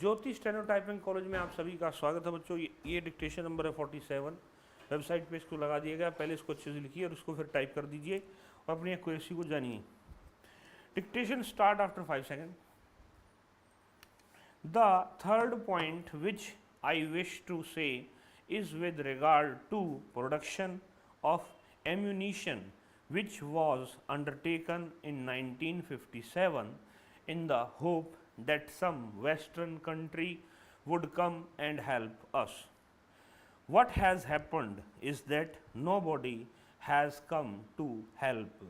ज्योति स्टेनोटाइपिंग college में आप सभी का स्वागत है बच्चों। ये डिक्टेशन नंबर है 47। वेबसाइट पे इसको लगा दिया गया। पहले इसको अच्छे से लिखिए और इसको फिर टाइप कर दीजिए और अपनी एक्यूरेसी को जानिए। Dictation start after 5 second. The third point which I wish to say is with regard to production of ammunition which was undertaken in 1957 in the hope that some western country would come and help us. What has happened is that nobody has come to help.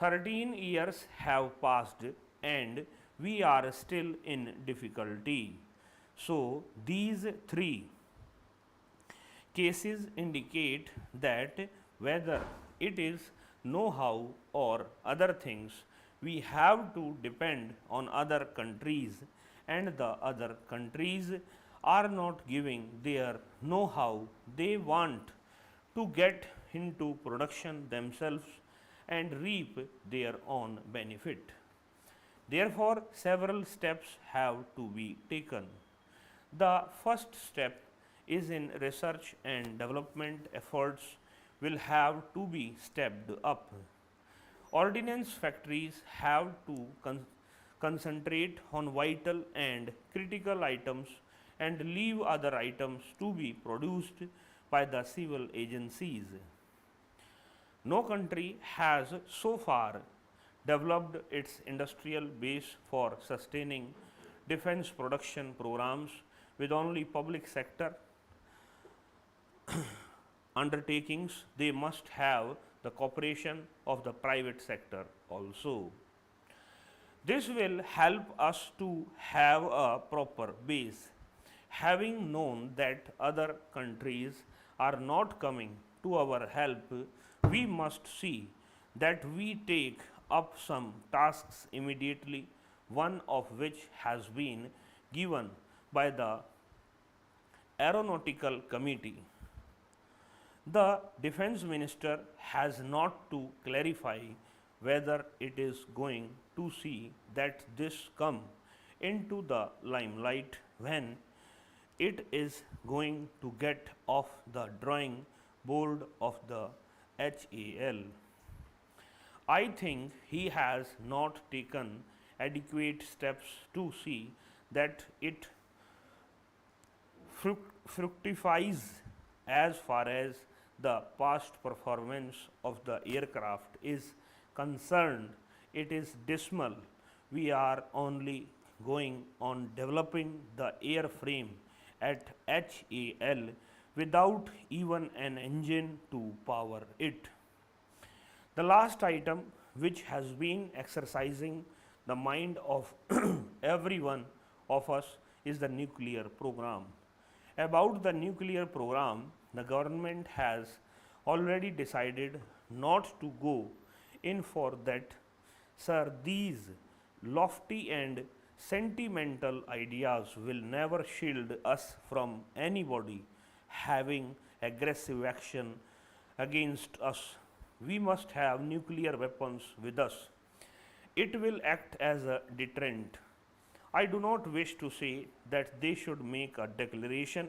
13 years have passed and we are still in difficulty. So these three cases indicate that whether it is know-how or other things, we have to depend on other countries, and the other countries are not giving their know-how. They want to get into production themselves and reap their own benefit. Therefore, several steps have to be taken. The first step is in research and development efforts will have to be stepped up. Ordnance factories have to concentrate on vital and critical items and leave other items to be produced by the civil agencies. No country has so far developed its industrial base for sustaining defense production programs with only public sector undertakings. They must have the cooperation of the private sector also. This will help us to have a proper base. Having known that other countries are not coming to our help, we must see that we take up some tasks immediately, one of which has been given by the Aeronautical Committee. The defense minister has not to clarify whether it is going to see that this come into the limelight when it is going to get off the drawing board of the HAL. I think he has not taken adequate steps to see that it fructifies. As far as the past performance of the aircraft is concerned, it is dismal. We are only going on developing the airframe at HAL without even an engine to power it. The last item which has been exercising the mind of every one of us is the nuclear program. About the nuclear program, the government has already decided not to go in for that. Sir, these lofty and sentimental ideas will never shield us from anybody having aggressive action against us. We must have nuclear weapons with us. It will act as a deterrent. I do not wish to say that they should make a declaration.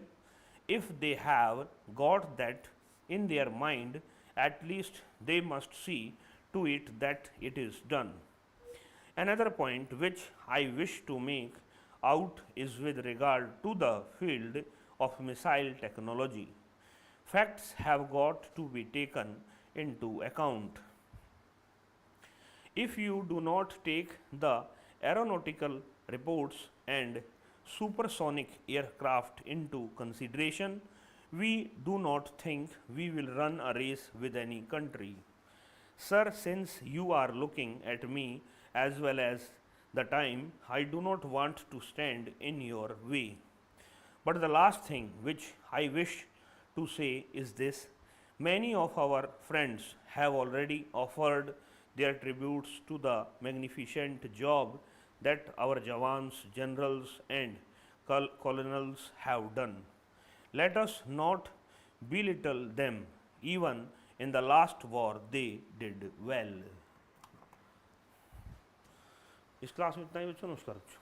If they have got that in their mind, at least they must see to it that it is done. Another point which I wish to make out is with regard to the field of missile technology. Facts have got to be taken into account. If you do not take the aeronautical reports and supersonic aircraft into consideration, we do not think we will run a race with any country. Sir, since you are looking at me as well as the time, I do not want to stand in your way. But the last thing which I wish to say is this: many of our friends have already offered their tributes to the magnificent job that our Jawans, generals, and colonels have done. Let us not belittle them. Even in the last war, they did well. इस class में इतना ही बच्चों, नमस्कार बच्चों।